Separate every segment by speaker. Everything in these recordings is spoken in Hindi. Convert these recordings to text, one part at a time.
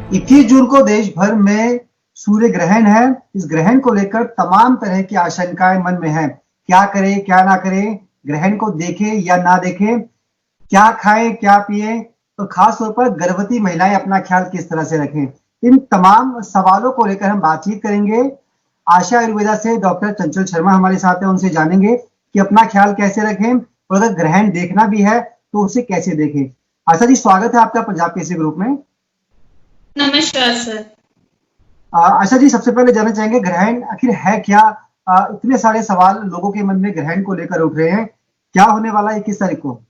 Speaker 1: 21 जून को देश भर में सूर्य ग्रहण है। इस ग्रहण को लेकर तमाम तरह की आशंकाएं मन में है। क्या करे क्या ना करे, ग्रहण को देखे या ना देखे, क्या खाएं क्या पिए, तो खास तौर पर गर्भवती महिलाएं अपना ख्याल किस तरह से रखें, इन तमाम सवालों को लेकर हम बातचीत करेंगे। आशा आयुर्वेदा से डॉक्टर चंचल शर्मा हमारे साथ है, उनसे जानेंगे कि अपना ख्याल कैसे रखें और अगर ग्रहण देखना भी है तो उसे कैसे देखें। आशा जी, स्वागत है आपका पंजाब केसरी ग्रुप में।
Speaker 2: नमस्कार सर।
Speaker 1: आशा जी, सबसे पहले जानना चाहेंगे ग्रहण आखिर है क्या। इतने सारे सवाल लोगों के मन में ग्रहण को लेकर उठ रहे हैं, क्या होने वाला है 21 तारीख को?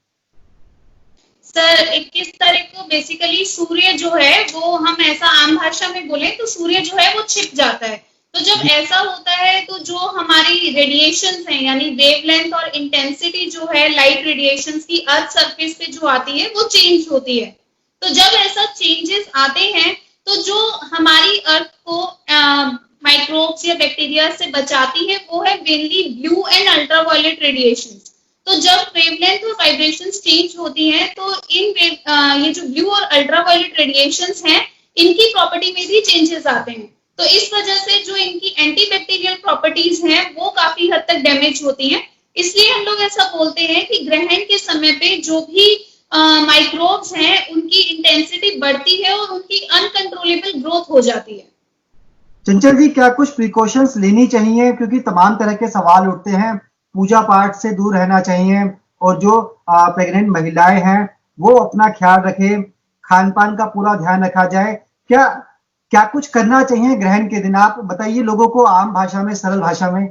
Speaker 2: सर 21 तारीख को बेसिकली सूर्य जो है वो, हम ऐसा आम भाषा में बोले तो सूर्य जो है वो छिप जाता है। तो जब ऐसा होता है तो जो हमारी रेडिएशंस हैं, यानी वेवलेंथ और इंटेंसिटी जो है लाइट रेडिएशंस की अर्थ सरफेस पे जो आती है वो चेंज होती है। तो जब ऐसा चेंजेस आते हैं तो जो हमारी अर्थ को माइक्रोब्स या बैक्टीरिया से बचाती है वो है mainly blue and ultraviolet radiations. तो जब वेवलेंथ और वाइब्रेशंस चेंज होती हैं तो ये जो ब्लू और अल्ट्रावायलेट रेडिएशंस हैं इनकी प्रॉपर्टी में भी चेंजेस आते हैं। तो इस वजह से जो इनकी एंटीबैक्टीरियल प्रॉपर्टीज हैं वो काफी हद तक डैमेज होती हैं। इसलिए हम लोग ऐसा बोलते हैं कि ग्रहण के समय पे जो भी माइक्रोब्स हैं उनकी इंटेंसिटी बढ़ती है और उनकी अनकंट्रोलेबल ग्रोथ हो जाती है।
Speaker 1: चंचल जी, क्या कुछ प्रिकॉशंस लेनी चाहिए, क्योंकि तमाम तरह के सवाल उठते हैं। पूजा पाठ से दूर रहना चाहिए और जो प्रेग्नेंट महिलाएं हैं वो अपना ख्याल रखें, खान पान का पूरा ध्यान रखा जाए। क्या क्या कुछ करना चाहिए ग्रहण के दिन? आप बताइए लोगों को आम भाषा में, सरल भाषा में।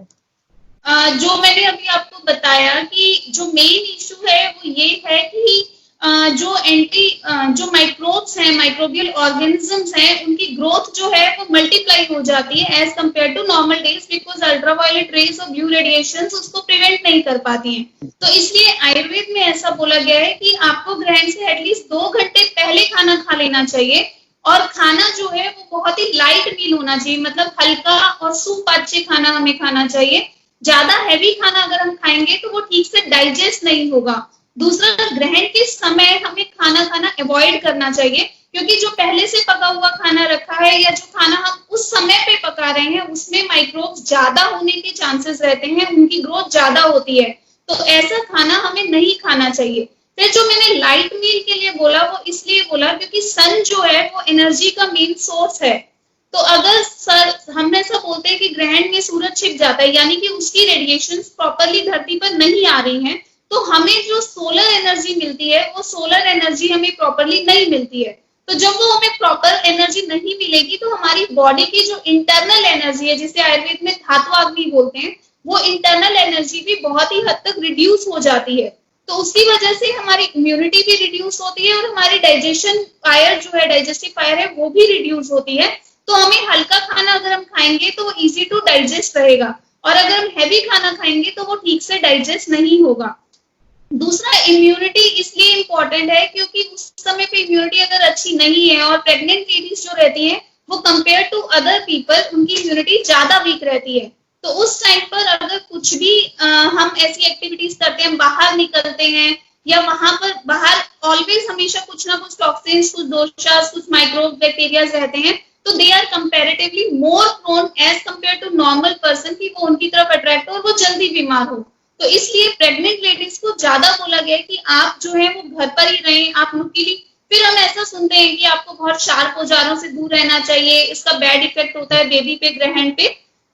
Speaker 2: जो मैंने अभी आपको बताया कि जो मेन इशू है वो ये है कि जो माइक्रोब्स हैं, माइक्रोबियल ऑर्गेनिजम्स हैं, उनकी ग्रोथ जो है वो मल्टीप्लाई हो जाती है as compare to normal days, because ultraviolet rays और ब्लू रेडिएशंस उसको प्रिवेंट नहीं कर पाती हैं। तो इसलिए आयुर्वेद में ऐसा बोला गया है कि आपको ग्रहण से एटलीस्ट 2 घंटे पहले खाना खा लेना चाहिए और खाना जो है वो बहुत ही लाइट मील होना चाहिए, मतलब हल्का और सुपाच्य खाना हमें खाना चाहिए। ज्यादा हैवी खाना अगर हम खाएंगे तो वो ठीक से डाइजेस्ट नहीं होगा। दूसरा, ग्रहण के समय हमें खाना खाना अवॉइड करना चाहिए, क्योंकि जो पहले से पका हुआ खाना रखा है या जो खाना हम उस समय पे पका रहे हैं उसमें माइक्रोब्स ज्यादा होने के चांसेस रहते हैं, उनकी ग्रोथ ज्यादा होती है। तो ऐसा खाना हमें नहीं खाना चाहिए। फिर जो मैंने लाइट मील के लिए बोला वो इसलिए बोला क्योंकि सन जो है वो एनर्जी का मेन सोर्स है। तो अगर सर हम ऐसा बोलते हैं कि ग्रहण में सूरज छिप जाता है, यानी कि उसकी रेडिएशन प्रॉपरली धरती पर नहीं आ रही है, तो हमें जो सोलर एनर्जी मिलती है वो सोलर एनर्जी हमें प्रॉपरली नहीं मिलती है। तो जब वो हमें प्रॉपर एनर्जी नहीं मिलेगी तो हमारी बॉडी की जो इंटरनल एनर्जी है, जिसे आयुर्वेद में धात्वाग्नि बोलते हैं, वो इंटरनल एनर्जी भी बहुत ही हद तक रिड्यूस हो जाती है। तो उसकी वजह से हमारी इम्यूनिटी भी रिड्यूस होती है और हमारी डाइजेशन फायर जो है, डाइजेस्टिव फायर है, वो भी रिड्यूस होती है। तो हमें हल्का खाना अगर हम खाएंगे तो वो इजी टू डाइजेस्ट रहेगा, और अगर हम हैवी खाना खाएंगे तो वो ठीक से डाइजेस्ट नहीं होगा। दूसरा, इम्यूनिटी इसलिए इंपॉर्टेंट है क्योंकि उस समय पे इम्यूनिटी अगर अच्छी नहीं है और प्रेग्नेंट लेडीज जो रहती हैं वो कंपेयर टू अदर पीपल उनकी इम्यूनिटी ज्यादा वीक रहती है। तो उस टाइम पर अगर कुछ भी हम ऐसी एक्टिविटीज करते हैं, बाहर निकलते हैं या वहां पर बाहर ऑलवेज हमेशा कुछ ना कुछ टॉक्सिन्स, कुछ दोषास, कुछ माइक्रोब बैक्टीरियाज रहते हैं, तो they are comparatively more prone as compare to normal person कि वो उनकी तरफ अट्रैक्ट हो और वो जल्दी बीमार हो। तो इसलिए प्रेग्नेंट लेडीज को ज्यादा बोला गया है कि आप जो है वो घर पर ही रहें, आप नुकीली। फिर हम ऐसा सुनते हैं कि आपको बहुत शार्प औजारों से दूर रहना चाहिए, इसका बैड इफेक्ट होता है बेबी पे, ग्रहण पे।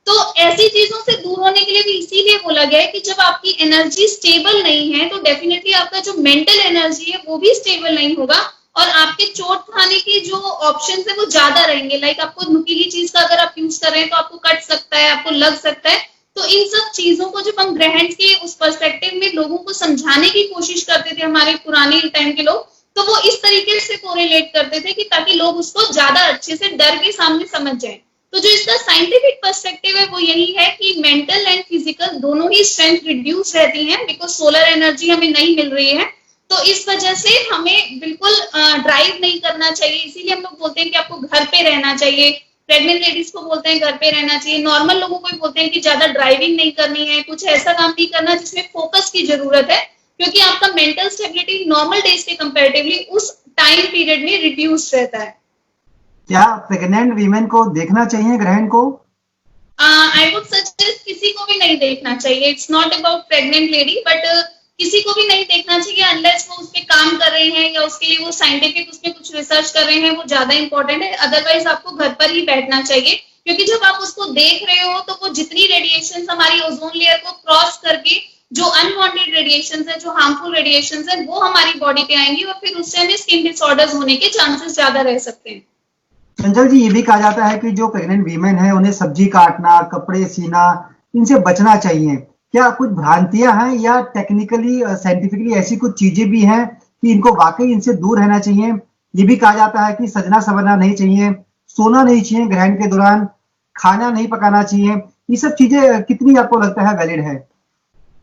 Speaker 2: तो ऐसी चीजों से दूर होने के लिए भी इसीलिए बोला गया है कि जब आपकी एनर्जी स्टेबल नहीं है तो डेफिनेटली आपका जो मेंटल एनर्जी है वो भी स्टेबल नहीं होगा और आपके चोट खाने के जो ऑप्शंस है वो ज्यादा रहेंगे। लाइक आपको नुकीली चीज का अगर आप यूज कर रहे हैं तो आपको कट सकता है, आपको लग सकता है। तो इन सब चीजों को जब हम ग्रहण के उस पर्सपेक्टिव में लोगों को समझाने की कोशिश करते थे, हमारे पुराने टाइम के लोग, तो वो इस तरीके से कोरिलेट करते थे कि ताकि लोग उसको ज्यादा अच्छे से डर के सामने समझ जाएं। तो जो इसका साइंटिफिक पर्सपेक्टिव है वो यही है कि मेंटल एंड फिजिकल दोनों ही स्ट्रेंथ रिड्यूस रहती हैं, बिकॉज सोलर एनर्जी हमें नहीं मिल रही है। तो इस वजह से हमें बिल्कुल ड्राइव नहीं करना चाहिए। इसीलिए हम लोग बोलते हैं कि आपको घर पे रहना चाहिए। प्रेग्नेंट लेडीज को बोलते हैं घर पे रहना चाहिए। नॉर्मल लोगों को भी बोलते हैं कि ज्यादा ड्राइविंग नहीं करनी है, कुछ ऐसा काम नहीं करना जिसमें फोकस की जरूरत है, क्योंकि आपका मेंटल स्टेबिलिटी नॉर्मल डेज के कंपैरेटिवली उस टाइम पीरियड में रिड्यूस रहता है।
Speaker 1: क्या प्रेग्नेंट वीमेन को देखना चाहिए ग्रहण को?
Speaker 2: आई वुड सजेस्ट किसी को भी नहीं देखना चाहिए. It's not about pregnant lady, but किसी को भी नहीं देखना चाहिए अनलेस वो उस पे काम कर रहे हैं या उसके लिए वो साइंटिफिक उसमें कुछ रिसर्च कर रहे हैं, वो ज्यादा इंपॉर्टेंट है. अदरवाइज आपको घर पर ही बैठना चाहिए, क्योंकि जब आप उसको देख रहे हो तो वो जितनी रेडिएशन हमारी ओजोन लेयर को क्रॉस करके जो अनवांटेड रेडिएशन है, जो हार्मफुल रेडिएशन है, वो हमारी बॉडी पे आएंगी और फिर उससे हमें स्किन डिसऑर्डर्स होने के चांसेस ज्यादा रह सकते हैं.
Speaker 1: चंचल जी, ये भी कहा जाता है कि जो प्रेग्नेंट वीमेन है उन्हें सब्जी काटना, कपड़े सीना, इनसे बचना चाहिए. क्या कुछ भ्रांतियां हैं या टेक्निकली साइंटिफिकली ऐसी कुछ चीजें भी हैं कि इनको वाकई इनसे दूर रहना चाहिए? ये भी कहा जाता है कि सजना संवरना नहीं चाहिए, सोना नहीं चाहिए ग्रहण के दौरान, खाना नहीं पकाना चाहिए. ये सब चीजें कितनी आपको लगता है वैलिड है?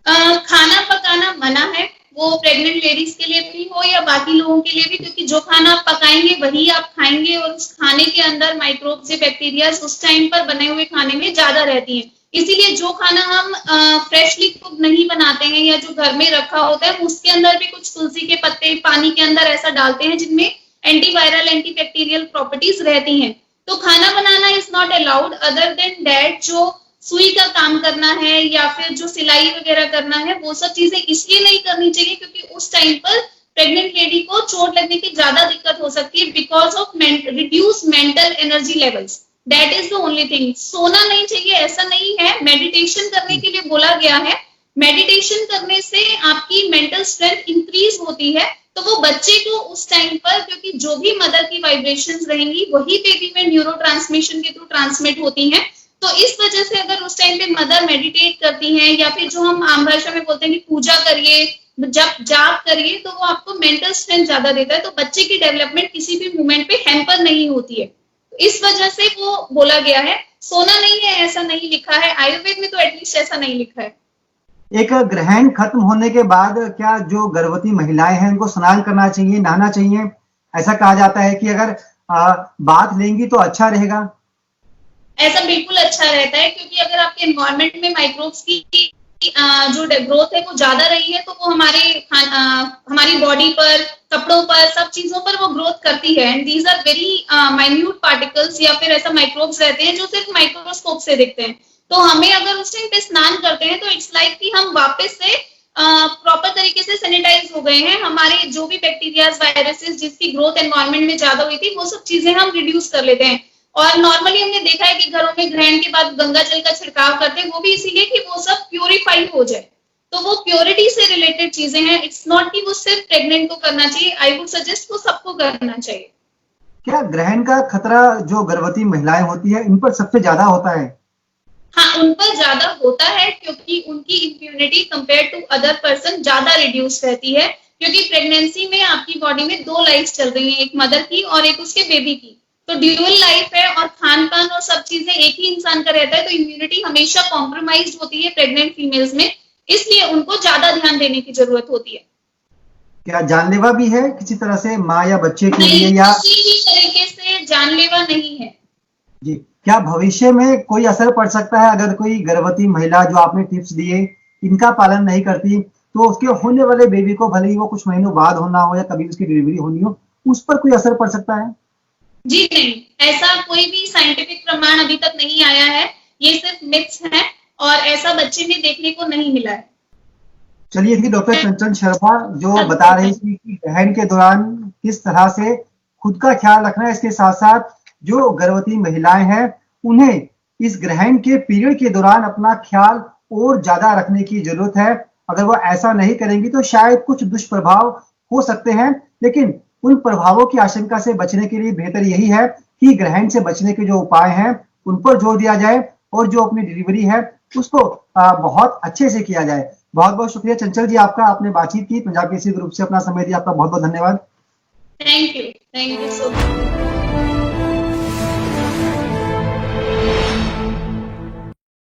Speaker 2: खाना पकाना मना है, वो प्रेग्नेंट लेडीज के लिए भी हो या बाकी लोगों के लिए भी, क्योंकि जो खाना आप पकाएंगे वही आप खाएंगे और उस खाने के अंदर माइक्रोब्स या बैक्टीरिया उस टाइम पर बने हुए खाने में ज्यादा रहती हैं. इसीलिए जो खाना हम फ्रेशली कुक नहीं बनाते हैं या जो घर में रखा होता है उसके अंदर भी कुछ तुलसी के पत्ते पानी के अंदर ऐसा डालते हैं जिनमें एंटीवायरल एंटीबैक्टीरियल प्रॉपर्टीज रहती हैं. तो खाना बनाना is not allowed. Other than that जो सुई का काम करना है या फिर जो सिलाई वगैरह करना है, वो सब चीजें इसलिए नहीं करनी चाहिए क्योंकि उस टाइम पर प्रेग्नेंट लेडी को चोट लगने की ज्यादा दिक्कत हो सकती है because of reduce mental energy levels. That is the only thing. सोना नहीं चाहिए ऐसा नहीं है. मेडिटेशन करने के लिए बोला गया है. मेडिटेशन करने से आपकी मेंटल स्ट्रेंथ इंक्रीज होती है. तो वो बच्चे को उस टाइम पर, क्योंकि जो भी मदर की वाइब्रेशंस रहेंगी वही बेबी में न्यूरो ट्रांसमिशन के थ्रू ट्रांसमिट होती हैं. तो इस वजह से अगर उस टाइम पे मदर मेडिटेट करती हैं या फिर जो हम आम भाषा में बोलते हैं कि पूजा करिए, जब जाप करिए, तो वो आपको मेंटल स्ट्रेंथ ज्यादा देता है. तो बच्चे की डेवलपमेंट किसी भी मोमेंट पे हैम्पर नहीं होती है. तो इस वजह से वो बोला गया है. सोना नहीं है ऐसा नहीं लिखा है, आयुर्वेद में तो एटलीस्ट ऐसा नहीं लिखा है.
Speaker 1: एक ग्रहण खत्म होने के बाद क्या जो गर्भवती महिलाएं हैं उनको स्नान करना चाहिए, नहाना चाहिए? ऐसा कहा जाता है कि अगर बाथ लेंगी तो अच्छा रहेगा.
Speaker 2: ऐसा बिल्कुल अच्छा रहता है, क्योंकि अगर आपके एनवायरनमेंट में माइक्रोब्स की जो ग्रोथ है वो ज्यादा रही है तो वो हमारी बॉडी पर, कपड़ों पर, सब चीजों पर वो ग्रोथ करती है. And these are very minute particles या फिर ऐसा माइक्रोब्स रहते हैं जो सिर्फ माइक्रोस्कोप से दिखते हैं. तो हमें अगर उस टाइम पे स्नान करते हैं तो इट्स लाइक कि हम वापस से प्रॉपर तरीके से सैनिटाइज हो गए हैं. हमारे जो भी बैक्टीरिया वायरसेस जिसकी ग्रोथ एनवायरनमेंट में ज्यादा हुई थी वो सब चीजें हम रिड्यूस कर लेते हैं. और नॉर्मली हमने देखा है कि घरों में ग्रहण के बाद गंगा जल का छिड़काव करते हैं, वो भी इसीलिए कि वो सब प्योरीफाई हो जाए. तो वो प्योरिटी से रिलेटेड चीजें हैं. इट्स नॉट कि वो सिर्फ प्रेग्नेंट को करना चाहिए. आई वुड सजेस्ट वो सबको करना चाहिए.
Speaker 1: क्या ग्रहण का खतरा जो गर्भवती महिलाएं होती है इन पर सबसे ज्यादा होता है?
Speaker 2: हाँ, उन पर ज्यादा होता है क्योंकि उनकी immunity compare to other person ज्यादा रिड्यूस रहती है. क्योंकि प्रेगनेंसी में आपकी बॉडी में दो लाइफ चल रही है, एक मदर की और एक उसके बेबी की. तो ड्यूअल लाइफ है और खान पान और सब चीजें एक ही इंसान का रहता है. तो इम्यूनिटी हमेशा कॉम्प्रोमाइज होती है प्रेग्नेंट फीमेल्स में, इसलिए उनको ज्यादा ध्यान देने की जरूरत होती है.
Speaker 1: क्या जानलेवा भी है किसी तरह से माँ या बच्चे के लिए? या
Speaker 2: किसी भी तरीके से जानलेवा नहीं है
Speaker 1: जी. क्या भविष्य में कोई असर पड़ सकता है अगर कोई गर्भवती महिला जो आपने टिप्स दिए इनका पालन नहीं करती तो उसके होने वाले बेबी को, भले ही वो कुछ महीनों बाद होना हो या कभी उसकी डिलीवरी होनी हो, उस पर कोई असर पड़ सकता है?
Speaker 2: जी नहीं, ऐसा कोई भी साइंटिफिक प्रमाण अभी तक नहीं आया है. ये सिर्फ मिथ्स हैं और ऐसा बच्चे में देखने को नहीं मिला है.
Speaker 1: चलिए, थी डॉक्टर चंचल शर्मा जो बता रही थी कि ग्रहण के दौरान किस तरह से खुद का ख्याल रखना है. इसके साथ साथ जो गर्भवती महिलाएं हैं उन्हें इस ग्रहण के पीरियड के दौरान अपना ख्याल और ज्यादा रखने की जरूरत है. अगर वो ऐसा नहीं करेंगी तो शायद कुछ दुष्प्रभाव हो सकते हैं, लेकिन उन प्रभावों की आशंका से बचने के लिए बेहतर यही है कि ग्रहण से बचने के जो उपाय हैं उन पर जोर दिया जाए और जो अपनी डिलीवरी है उसको बहुत अच्छे से किया जाए. बहुत बहुत शुक्रिया चंचल जी आपका, आपने बातचीत की पंजाब केसरी ग्रुप से अपना समय दिया. आपका बहुत बहुत धन्यवाद.
Speaker 2: Thank you so much.